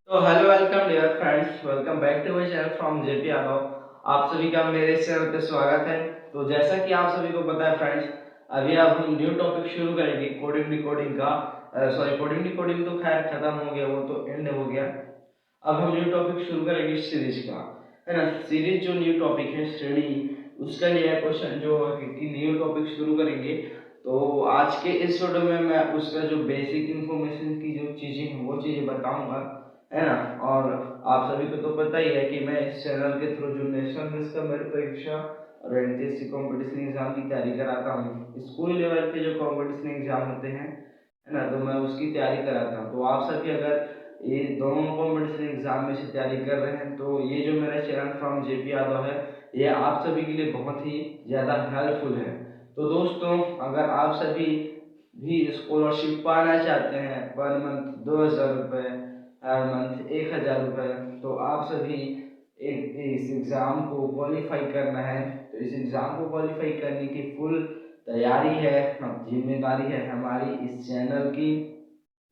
तो hello welcome dear friends, welcome back to my channel from JP Yadav. आप सभी का मेरे चैनल पे स्वागत है। तो जैसा कि आप सभी को पता है फ्रेंड्स, अभी अब हम न्यू टॉपिक शुरू करेंगे कोडिंग डिकोडिंग का। सॉरी, कोडिंग डिकोडिंग तो खैर खत्म हो गया, वो तो एंड हो गया। अब हम न्यू टॉपिक शुरू करेंगे सीरीज का, है ना। सीरीज जो न्यू टॉपिक है श्रेणी, उसका लिए क्वेश्चन जो कि न्यू टॉपिक शुरू करेंगे। तो आज के इस वीडियो में मैं उसका जो बेसिक इंफॉर्मेशन की जो चीजें हैं वो चीजें बताऊंगा, है ना। और आप सभी को तो पता ही है कि मैं इस चैनल के थ्रू जो नेशनल मिस कमेटी परीक्षा और एनटीएससी कंपटीशन एग्जाम की तैयारी कराता हूँ। स्कूल लेवल पे जो कंपटीशन एग्जाम होते हैं, है ना, तो मैं उसकी तैयारी कराता हूँ। तो आप सभी अगर ये दोनों कंपटीशन एग्जाम में से तैयारी कर रहे हैं तो ये जो मेरा चैनल फ्रॉम जेपी यादव है, ये आप सभी के लिए बहुत ही ज़्यादा हेल्पफुल है। तो दोस्तों, अगर आप सभी भी स्कॉलरशिप पाना चाहते हैं, पर मंथ 2,000 रुपये, हर मंथ 1,000 रुपये, तो आप सभी इस एग्ज़ाम को क्वालिफाई करना है। तो इस एग्ज़ाम को क्वालिफाई करने की फुल तैयारी है, जिम्मेदारी है हमारी इस चैनल की,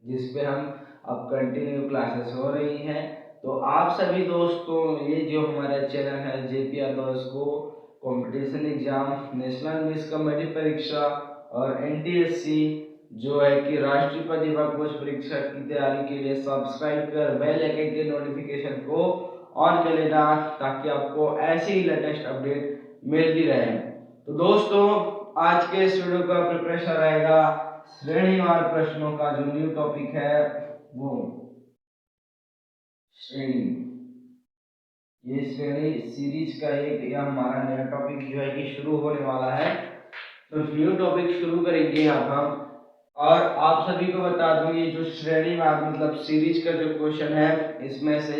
जिस पे हम अब कंटिन्यू क्लासेस हो रही हैं। तो आप सभी दोस्तों, ये जो हमारा चैनल है जेपी यादव, इसको competition exam, national miss committee परीक्षा और एनटीएससी जो है कि राष्ट्रीय प्रतिभा खोज परीक्षा की तैयारी के लिए सब्सक्राइब कर बेल आइकन के नोटिफिकेशन को ऑन कर लेना, ताकि आपको ऐसे ही लेटेस्ट अपडेट मिलती रहे। तो दोस्तों, आज के इस वीडियो का प्रिपरेशन रहेगा श्रेणीवार प्रश्नों का। जो न्यू टॉपिक है वो श्रेणी, ये श्रेणी सीरीज का एक यह हमारा नया टॉपिक जो है कि शुरू होने वाला है। तो न्यू टॉपिक शुरू करेंगे अब हम। और आप सभी को बता दूं, ये जो श्रेणीवार मतलब सीरीज का जो क्वेश्चन है, इसमें से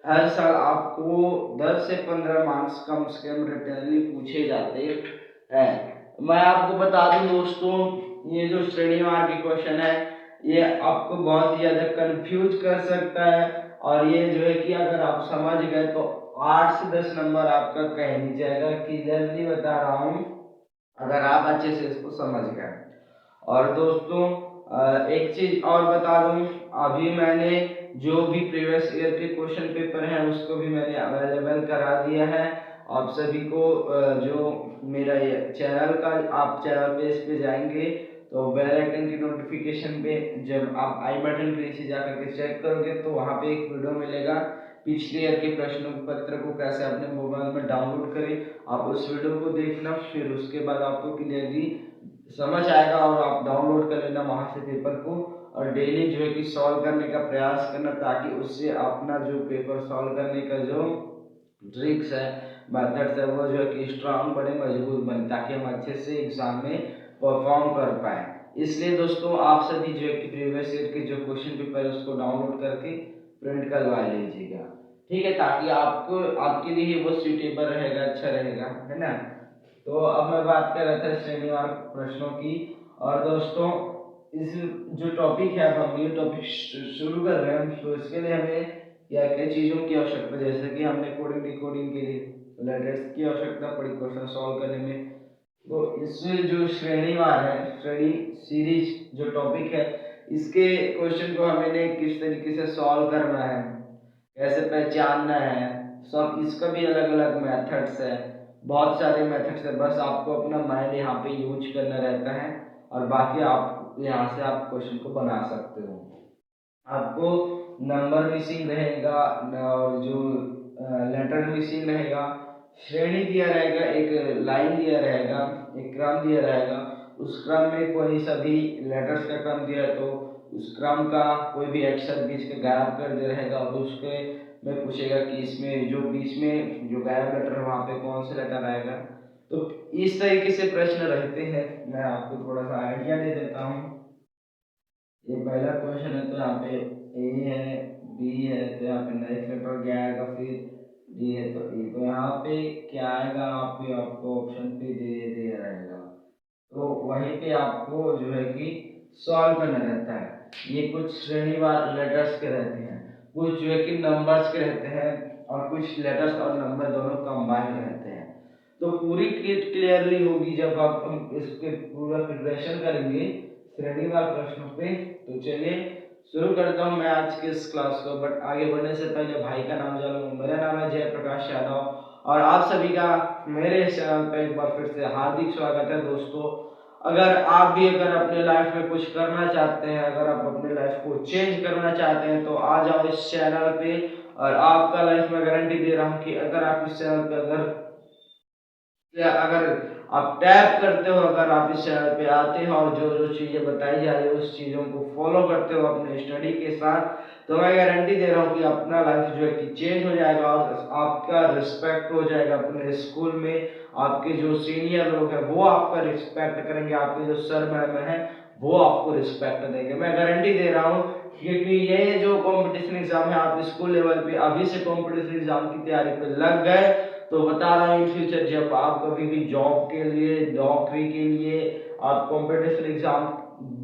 हर साल आपको 10 से 15 मार्क्स कम से कम रिटर्नली पूछे जाते हैं। मैं आपको बता दूं दोस्तों, ये जो श्रेणीवार के क्वेश्चन है, ये आपको बहुत ही ज्यादा कंफ्यूज कर सकता है। और ये जो है कि अगर आप समझ गए तो 8 से 10 नंबर आपका कहीं नहीं जाएगा, क्लियरली बता रहा हूँ, अगर आप अच्छे से इसको समझ गए। और दोस्तों, एक चीज और बता दूं, अभी मैंने जो भी प्रीवियस ईयर के क्वेश्चन पेपर हैं उसको भी मैंने अवेलेबल करा दिया है आप सभी को। जो मेरा ये चैनल का, आप चैनल पेज पे जाएंगे तो बेल आइकन की नोटिफिकेशन पे जब आप आई बटन के नीचे जाकर के चेक करोगे तो वहाँ पे एक वीडियो मिलेगा, पिछले ईयर के प्रश्न पत्र को कैसे अपने मोबाइल में डाउनलोड करें। आप उस वीडियो को देखना, फिर उसके बाद आपको क्लियरली समझ आएगा और आप डाउनलोड कर लेना वहां से पेपर को, और डेली जो है कि सॉल्व करने का प्रयास करना, ताकि उससे अपना जो पेपर सॉल्व करने का जो ट्रिक्स है, मेथड्स है, वो जो है कि स्ट्रांग बने, मजबूत बने, ताकि हम अच्छे से एग्जाम में परफॉर्म कर पाए। इसलिए दोस्तों, आप सभी जो है कि प्रीवियस ईयर के जो क्वेश्चन पेपर है उसको डाउनलोड करके प्रिंट करवा लीजिएगा, ठीक है, ताकि आपको आपके लिए वो सूटेबल रहेगा, अच्छा रहेगा, है ना। तो अब मैं बात कर रहा था श्रेणीवार प्रश्नों की। और दोस्तों, इस जो टॉपिक है, अब हम न्यू टॉपिक शुरू कर रहे हैं, तो इसके लिए हमें क्या क्या चीज़ों की आवश्यकता, जैसे कि हमने कोडिंग डिकोडिंग के लिए लेटर्स की आवश्यकता पड़ी क्वेश्चन सॉल्व करने में। तो इसमें जो श्रेणीवार है, श्रेणी सीरीज जो टॉपिक है, इसके क्वेश्चन को हमें किस तरीके से सॉल्व करना है, कैसे पहचानना है, सब इसका भी अलग अलग मेथड्स है, बहुत सारे मेथड्स है। बस आपको अपना माइंड यहाँ पे यूज करना रहता है, और बाकी आप यहाँ से आप क्वेश्चन को बना सकते हो। आपको नंबर मिसिंग रहेगा, और जो लेटर मिसिंग रहेगा, श्रेणी दिया रहेगा, एक लाइन दिया रहेगा, एक क्रम दिया रहेगा, उस क्रम में कोई सा भी लेटर्स का क्रम दिया है तो उस क्रम का कोई भी अक्षर बीच के गायब कर दे रहेगा, और उसके में पूछेगा कि इसमें जो बीच में जो गायब लेटर है वहाँ पे कौन सा लेटर आएगा। तो इस तरीके से प्रश्न रहते हैं। मैं आपको थोड़ा सा आइडिया दे देता हूँ। ये पहला क्वेश्चन है, तो यहाँ पे ए है, बी है, तो यहाँ पे नेक्स्ट लेटर क्या आएगा, फिर डी है तो ई, तो यहाँ पे क्या आएगा, आपको ऑप्शन पे दे दिया रहेगा। तो वहीं पे आपको जो है कि सॉल्व करना रहता है। ये कुछ श्रेणीवार लेटर्स के रहते हैं, कुछ जो है कि नंबर्स के रहते हैं, और कुछ लेटर्स और नंबर दोनों कंबाइंड रहते हैं। तो पूरी क्लियरली होगी जब आप हम इसके पूरा प्रिपरेशन करेंगे श्रेणीवार प्रश्नों पे। तो चलिए शुरू करता हूँ मैं आज के इस क्लास को। बट आगे बढ़ने से पहले भाई का नाम जान लूँ। मेरा नाम है जयप्रकाश यादव और आप सभी का मेरे चैनल पर एक बार फिर से हार्दिक स्वागत है दोस्तों। अगर आप भी अपने लाइफ में कुछ करना चाहते हैं, अगर आप अपने लाइफ को चेंज करना चाहते हैं तो आ जाओ इस चैनल पे। और आपका लाइफ में गारंटी दे रहा हूँ कि अगर आप इस चैनल पे अगर आप टैप करते हो, अगर आप इस चैनल पे आते हो और जो जो चीज़ें बताई जा रही है उस चीज़ों को फॉलो करते हो अपने स्टडी के साथ, तो मैं गारंटी दे रहा हूँ कि अपना लाइफ जो है कि चेंज हो जाएगा और आपका रिस्पेक्ट हो जाएगा अपने स्कूल में। आपके जो सीनियर लोग हैं वो आपका रिस्पेक्ट करेंगे, आपके जो सर मैम हैं वो आपको रिस्पेक्ट देंगे, मैं गारंटी दे रहा हूँ। क्योंकि ये जो कंपटीशन एग्जाम है, आप स्कूल लेवल पे अभी से कंपटीशन एग्जाम की तैयारी पे लग गए तो बता रहा हूँ इन फ्यूचर जब आप कभी भी जॉब के लिए, नौकरी के लिए आप कंपटीशन एग्जाम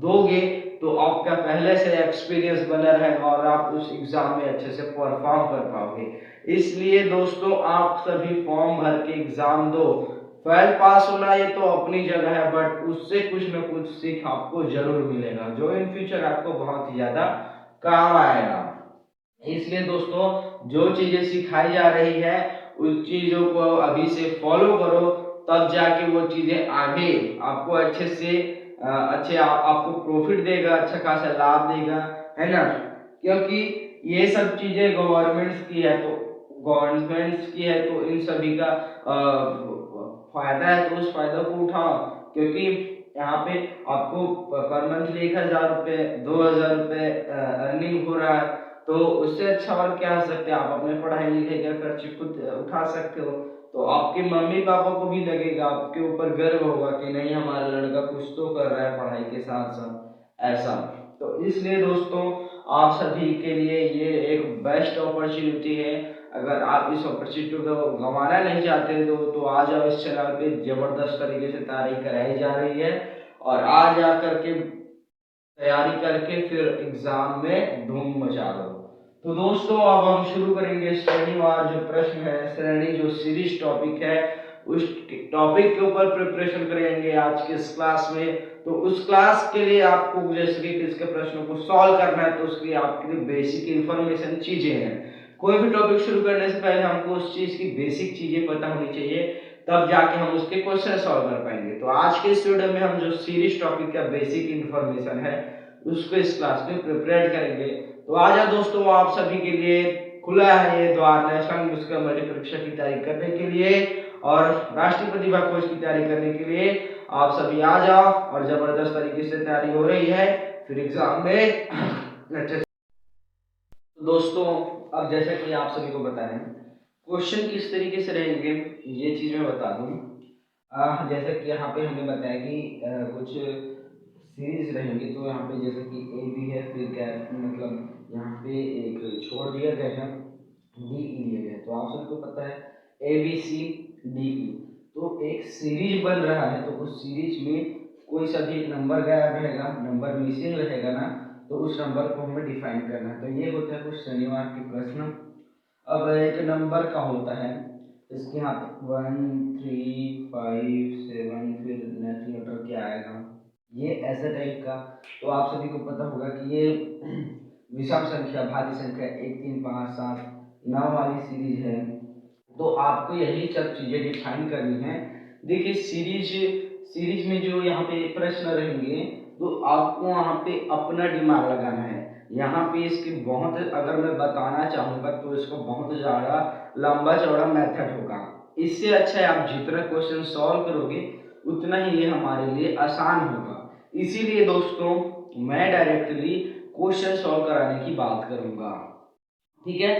दोगे तो आपका पहले से एक्सपीरियंस बना रहेगा और आप उस एग्जाम में अच्छे से परफॉर्म कर पाओगे। इसलिए दोस्तों आप सभी फॉर्म भर के एग्जाम दो। फेल पास होना ये तो अपनी जगह है, बट उससे कुछ न कुछ सीख आपको जरूर मिलेगा जो इन फ्यूचर आपको बहुत ही ज्यादा काम आएगा। इसलिए दोस्तों जो चीजें सिखाई जा रही है उस चीजों को अभी से फॉलो करो, तब जाके वो चीजें आगे आपको अच्छे से आपको प्रॉफिट देगा, अच्छा खासा लाभ देगा, है ना। क्योंकि ये सब चीजें गवर्नमेंट्स की है तो इन सभी का फायदा है तो उस फायदा को उठाओ। क्योंकि यहाँ पे आपको पर मंथ 1,000 रुपये 2,000 रुपये अर्निंग हो रहा है, तो उससे अच्छा और क्या हो सकता है। आप अपने पढ़ाई लिखाई का खर्च खुद उठा सकते हो, तो आपके मम्मी पापा को भी लगेगा, आपके ऊपर गर्व होगा कि नहीं हमारा लड़का कुछ तो कर रहा है पढ़ाई के साथ साथ, ऐसा। तो इसलिए दोस्तों आप सभी के लिए ये एक बेस्ट अपॉर्चुनिटी है। अगर आप इस अपॉर्चुनिटी को गंवाना नहीं चाहते तो आ जाओ इस चैनल पे, जबरदस्त तरीके से तैयारी कराई जा रही है और आ जा करके तैयारी करके फिर एग्जाम में धूम मचा दो। तो दोस्तों अब हम शुरू करेंगे शनिवार जो प्रश्न है श्रेणी जो सीरीज टॉपिक है उस टॉपिक के ऊपर प्रिपरेशन करेंगे आज के इस क्लास में। तो उस क्लास के लिए आपको जैसे कि इसके प्रश्नों को सॉल्व करना है तो उसके लिए आपके लिए बेसिक इंफॉर्मेशन चीजें हैं। कोई भी टॉपिक शुरू करने से पहले हमको उस चीज की बेसिक चीजें पता होनी चाहिए, तब जाके हम उसके क्वेश्चन सॉल्व कर पाएंगे। तो आज के इस वीडियो में हम जो सीरीज टॉपिक का बेसिक इंफॉर्मेशन है उसको इस क्लास में प्रिपेयर करेंगे। तो आज दोस्तों आप सभी के लिए खुला है ये द्वार नेशनल म्यूजिकल मल्टी परीक्षा की तैयारी करने के लिए और राष्ट्रीय प्रतिभा खोज की तैयारी करने के लिए आप सभी आ जाओ और जबरदस्त तरीके से तैयारी हो रही है फिर एग्जाम में अच्छे। दोस्तों अब जैसा कि आप सभी को बता रहे हैं क्वेश्चन किस तरीके से रहेंगे ये चीज मैं बता दूं। जैसे कि यहाँ पे हमने बताया कि कुछ सीरीज रहेंगी, तो यहाँ पे जैसे कि ए बी है, फिर क्या मतलब यहाँ पे एक छोड़ दिया गया है डी ई लिया गया, तो आप सबको पता है A B C D E. तो एक सीरीज बन रहा है तो उस सीरीज में कोई सा भी नंबर गायब रहेगा, नंबर मिसिंग रहेगा ना, तो उस नंबर को हमें डिफाइन करना है। तो ये होता है कुछ शनिवार के प्रश्न। अब एक नंबर का होता है इसके यहाँ पे 1 3 5 7, फिर नेक्स्ट लेटर क्या आएगा ये ऐसा टाइप का। तो आप सभी को पता होगा कि ये विषम संख्या भाज्य संख्या 1 3 5 7 9 वाली सीरीज है। तो आपको यही सब चीजें डिफाइन करनी है। देखिए सीरीज सीरीज में जो यहाँ पे प्रश्न रहेंगे तो आपको वहाँ पे अपना दिमाग लगाना है। यहाँ पे इसकी बहुत, अगर मैं बताना चाहूंगा तो इसको बहुत ज्यादा लंबा चौड़ा मेथड होगा। इससे अच्छा है आप जितना क्वेश्चन सॉल्व करोगे उतना ही ये हमारे लिए आसान होगा। इसीलिए दोस्तों मैं डायरेक्टली क्वेश्चन सॉल्व कराने की बात करूंगा, ठीक है।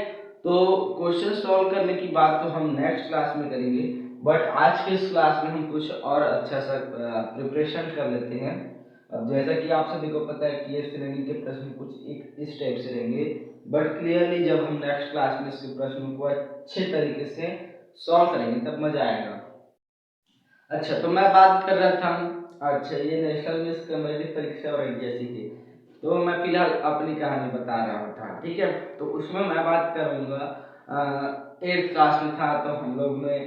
तो क्वेश्चन सॉल्व करने की बात तो हम नेक्स्ट क्लास में करेंगे, बट आज के इस क्लास में हम कुछ और अच्छा सा प्रिपरेशन कर लेते हैं। अब जैसा कि आप सभी को पता है कि ये श्रेणी के प्रश्न कुछ एक इस टाइप से रहेंगे, बट क्लियरली जब हम नेक्स्ट क्लास में इसके प्रश्नों को अच्छे तरीके से सॉल्व करेंगे तब मजा आएगा। अच्छा तो मैं बात कर रहा था, अच्छा ये नेशनल मिस कमेटी परीक्षा और जैसी की, तो मैं फिलहाल अपनी कहानी बता रहा था, ठीक है। तो उसमें मैं बात करूंगा 8th क्लास में था तो हम लोग ने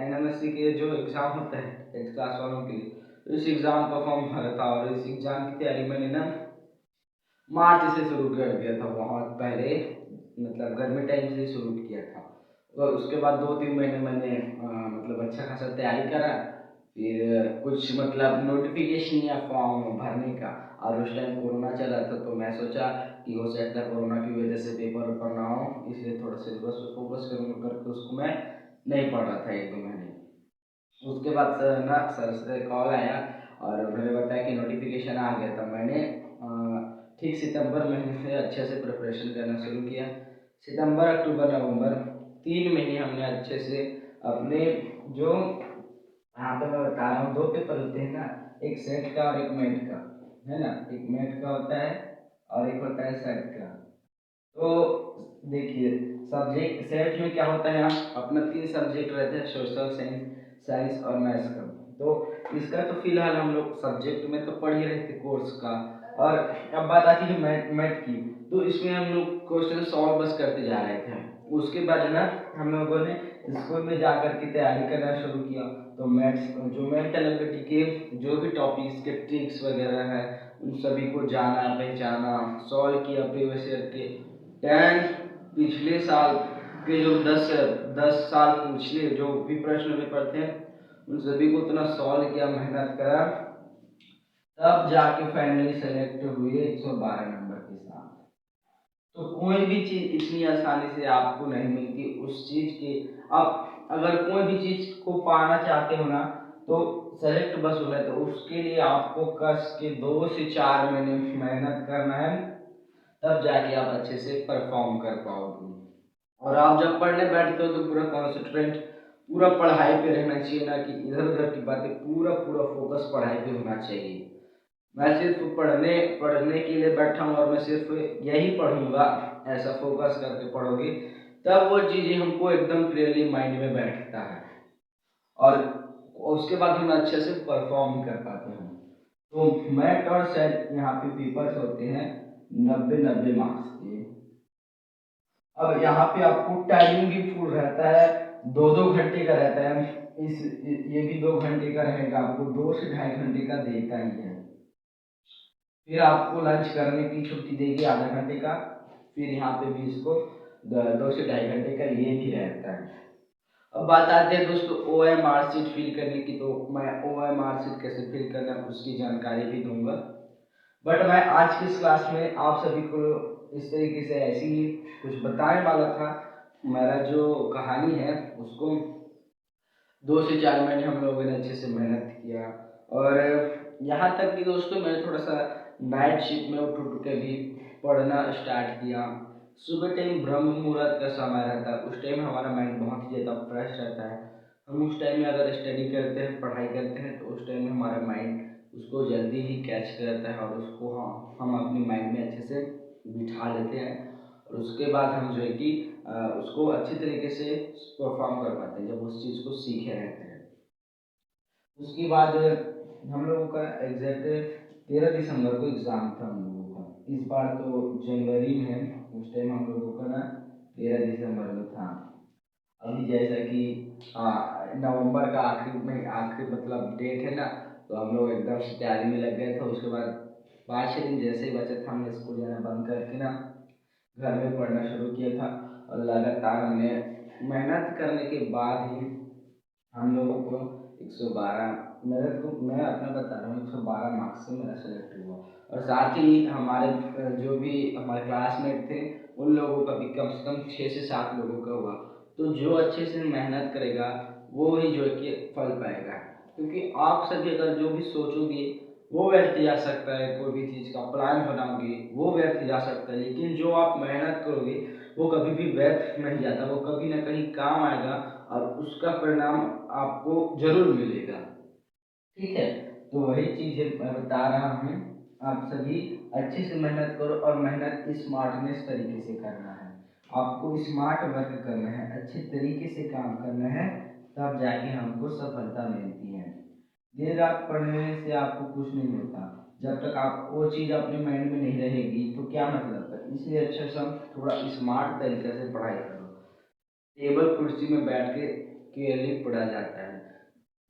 NMSC के जो एग्ज़ाम होता है 8th क्लास वालों के लिए, तो इस एग्ज़ाम का फॉर्म भरा था और इस एग्ज़ाम की तैयारी मैंने ना मार्च से शुरू कर दिया था, बहुत पहले मतलब गर्मी टाइम से शुरू किया था। और उसके बाद 2-3 महीने मैंने मतलब अच्छा खासा तैयारी करा। फिर कुछ मतलब नोटिफिकेशन या फॉर्म भरने का, और उस टाइम कोरोना चला था, तो मैं सोचा कि हो सकता है कोरोना की वजह से पेपर वेपर ना हो, इसलिए थोड़ा सिलेबस पर फोकस करूँगा करके उसको मैं नहीं पढ़ रहा था 1-2 महीने। उसके बाद सर से कॉल आया और उन्होंने बताया कि नोटिफिकेशन आ गया था। मैंने ठीक सितंबर महीने से अच्छे से प्रिपरेशन करना शुरू किया। सितंबर, अक्टूबर, नवंबर 3 महीने हमने अच्छे से अपने जो यहाँ पे मैं बता रहा हूँ, 2 पेपर होते हैं ना, एक सेट का और एक मेट का, है ना? एक मेट का होता है और एक होता है सेट का। तो देखिए, सब्जेक्ट सेट में क्या होता है, अपना 3 सब्जेक्ट रहते हैं, सोशल साइंस, साइंस और मैथ्स का। तो इसका तो फिलहाल हम लोग सब्जेक्ट में तो पढ़ ही रहे थे कोर्स का। और अब बात आती है मैथ मैथ की, तो इसमें हम लोग क्वेश्चन सॉल्व बस करते जा रहे थे। उसके बाद ना हम लोगों ने स्कूल में जा कर के तैयारी करना शुरू किया। तो मैथ्स जो मेंटल एबिलिटी के जो भी टॉपिक्स के ट्रिक्स वगैरह है, उन सभी को जाना, पहचाना, सॉल्व किया प्रीवियस ईयर के 10 पिछले साल के जो 10 साल पिछले जो भी प्रश्न पेपर थे, उन सभी को उतना सॉल्व किया, मेहनत करा, तब जाके फाइनली सेलेक्ट हुए 112 नंबर के साथ। तो कोई भी चीज़ इतनी आसानी से आपको नहीं मिलती। उस चीज़ के आप अगर कोई भी चीज़ को पाना चाहते हो ना, तो सेलेक्ट बस होना है, तो उसके लिए आपको कस के 2 से 4 महीने मेहनत करना है, तब जाके आप अच्छे से परफॉर्म कर पाओगे। और आप जब पढ़ने बैठते हो तो पूरा कॉन्सेंट्रेट पूरा पढ़ाई पे रहना चाहिए, ना कि इधर उधर की बातें, पूरा पूरा फोकस पढ़ाई पे होना चाहिए। मैं सिर्फ पढ़ने पढ़ने के लिए बैठा हूँ और मैं सिर्फ यही पढ़ूंगा, ऐसा फोकस करके पढ़ोगे तब वो चीज़ें हमको एकदम क्लियरली माइंड में बैठता है, और उसके बाद हम अच्छे से परफॉर्म कर पाते हैं। तो मैथ और सेट यहाँ पे पेपर्स होते हैं 90-90 मार्क्स के। अब यहाँ पे आपको टाइमिंग भी फुल रहता है, 2-2 घंटे का रहता है। ये भी 2 घंटे का रहेगा, आपको 2 से ढाई घंटे का देता ही है। फिर आपको लंच करने की छुट्टी देगी आधा घंटे का। फिर यहाँ पे भी इसको 2 से ढाई घंटे का ये भी रहता है। अब बात आती है दोस्तों OMR शीट फिल करने की, तो मैं OMR शीट कैसे फिल करना है उसकी जानकारी भी दूंगा। बट मैं आज की इस क्लास में आप सभी को इस तरीके से ऐसी ही कुछ बताने वाला था। मेरा जो कहानी है उसको 2 से 4 महीने हम लोगों ने अच्छे से मेहनत किया। और यहाँ तक कि दोस्तों मैंने थोड़ा सा नाइट शिफ्ट में उठ उठ के भी पढ़ना स्टार्ट किया। सुबह टाइम ब्रह्म मुहूर्त का समय रहता है, उस टाइम हमारा माइंड बहुत ही ज़्यादा फ्रेश रहता है। हम उस टाइम में अगर स्टडी करते हैं, पढ़ाई करते हैं, तो उस टाइम में हमारा माइंड उसको जल्दी ही कैच करता है और उसको हम अपने माइंड में अच्छे से बिठा लेते हैं। और उसके बाद हम जो है कि उसको अच्छी तरीके से परफॉर्म कर पाते हैं जब उस चीज़ को सीखे रहते हैं। उसके बाद हम लोगों का एग्जैक्ट 13 दिसंबर को एग्ज़ाम था हम लोगों का। इस बार तो जनवरी में है, उस टाइम हम लोगों का ना 13 दिसंबर में था। अभी जैसा कि नवंबर का आखिरी मतलब डेट है ना, तो हम लोग एकदम से तैयारी में लग गए थे। उसके बाद 5-6 दिन जैसे ही बचे थे, हमने स्कूल जाना बंद करके ना घर में पढ़ना शुरू किया था। और लगातार हमने मेहनत करने के बाद ही हम लोगों को 112, मैं अपना बता रहा हूँ, 112 मार्क्स से मेरा सेलेक्ट हुआ। और साथ ही हमारे जो भी हमारे क्लासमेट थे, उन लोगों का भी कम से कम 6 से 7 लोगों का हुआ। तो जो अच्छे से मेहनत करेगा वो ही जो है कि फल पाएगा। क्योंकि आप सभी अगर जो भी सोचोगे वो व्यर्थ जा सकता है, कोई भी चीज़ का प्लान बनाओगे वो व्यर्थ जा सकता है, लेकिन जो आप मेहनत करोगे वो कभी भी व्यर्थ नहीं जाता, वो कभी ना कहीं काम आएगा और उसका परिणाम आपको जरूर मिलेगा। ठीक है, तो वही चीज़ मैं बता रहा हूँ। आप सभी अच्छे से मेहनत करो, और मेहनत स्मार्टनेस तरीके से करना है। आपको स्मार्ट वर्क करना है, अच्छे तरीके से काम करना है, तब जाके हमको सफलता मिलती है। देर रात पढ़ने से आपको कुछ नहीं होता, जब तक आप वो चीज़ अपने माइंड में नहीं रहेगी तो क्या मतलब है। इसलिए अच्छा से हम थोड़ा स्मार्ट तरीके से पढ़ाई करो। टेबल कुर्सी में बैठ के केयरली पढ़ा जाता है।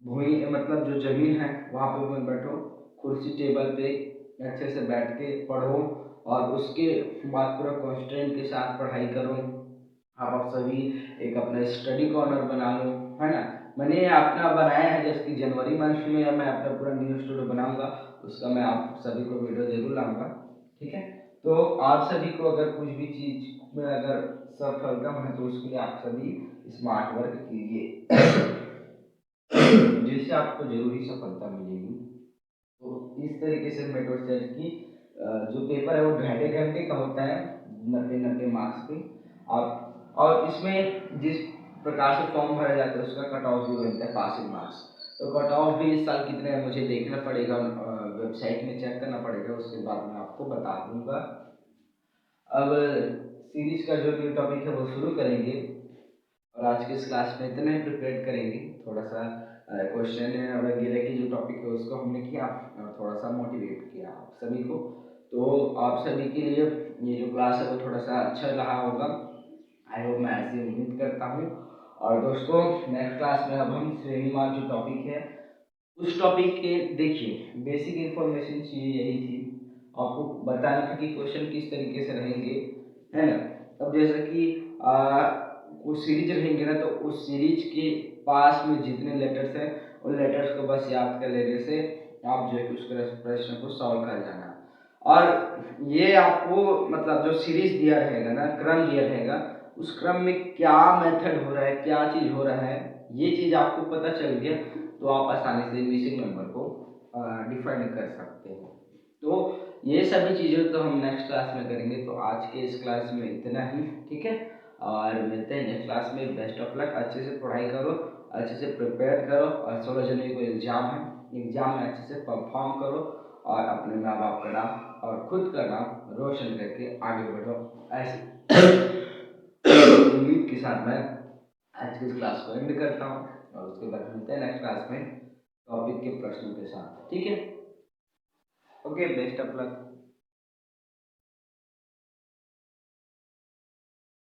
भूमि मतलब जो जमीन है वहाँ पे मत बैठो, कुर्सी टेबल पे अच्छे से बैठ के पढ़ो। और उसके बाद पूरा कॉन्स्टेंट के साथ पढ़ाई करो। आप सभी एक अपना स्टडी कॉर्नर बना लो, है ना। मैंने अपना बनाया है, जैसे कि जनवरी मंथ में मैं अपना पूरा न्यू स्टूडियो बनाऊंगा, उसका मैं आप सभी को वीडियो जरूर लाऊंगा, ठीक है। तो आप सभी को अगर कुछ भी चीज में अगर सफलता है तो उसके लिए आप सभी स्मार्ट वर्क कीजिए जिससे आपको जरूरी सफलता मिलेगी। तो इस तरीके से मेथड सेट की जो पेपर है वो 2.5 घंटे का होता है, 90 मार्क्स पे। और इसमें जिस प्रकार से फॉर्म भरा जाता है उसका कट ऑफ भी बनता है पासिंग मार्क्स। तो कट ऑफ भी इस साल कितने है मुझे देखना पड़ेगा, वेबसाइट में चेक करना पड़ेगा, उसके बाद मैं आपको बता दूंगा। अब सीरीज का जो न्यू टॉपिक है वो शुरू करेंगे, और आज के इस क्लास में इतना ही प्रिपेयर करेंगे। थोड़ा सा क्वेश्चन वगैरह की जो टॉपिक है उसको हमने किया, थोड़ा सा मोटिवेट किया आप सभी को। तो आप सभी के लिए ये जो क्लास है वो थोड़ा सा अच्छा रहा होगा, आई होप, मैं ऐसी उम्मीद करता हूँ। और दोस्तों नेक्स्ट क्लास में अब हम श्रेणीवार जो टॉपिक है उस टॉपिक के देखिए बेसिक इन्फॉर्मेशन चाहिए, यही थी आपको बताना था कि क्वेश्चन किस तरीके से रहेंगे, है ना। अब जैसा कि कुछ सीरीज रहेंगे ना, तो उस सीरीज के पास में जितने लेटर्स हैं उन लेटर्स को बस याद कर लेने से आप जो है कि उस प्रश्न को सॉल्व कर जाना। और ये आपको मतलब जो सीरीज दिया रहेगा ना, क्रम दिया रहेगा, उस क्रम में क्या मेथड हो रहा है, क्या चीज हो रहा है, ये चीज आपको पता चल गया तो आप आसानी से मिसिंग नंबर को डिफाइन कर सकते हो। तो ये सभी चीज़ें तो हम नेक्स्ट क्लास में करेंगे। तो आज के इस क्लास में इतना ही, ठीक है। और मिलते हैं नेक्स्ट क्लास में। बेस्ट ऑफ लक, अच्छे से पढ़ाई करो, अच्छे से प्रिपेयर करो, और 16 जनवरी को एग्जाम है, एग्जाम में अच्छे से परफॉर्म करो और अपने माँ बाप का नाम और खुद का नाम रोशन करके आगे बढ़ो। ऐसे उम्मीद के साथ मैं आज की इस क्लास को एंड करता हूँ, और उसके बाद मिलते हैं नेक्स्ट क्लास में टॉपिक के प्रश्नों के साथ, ठीक है। Okay, best of luck.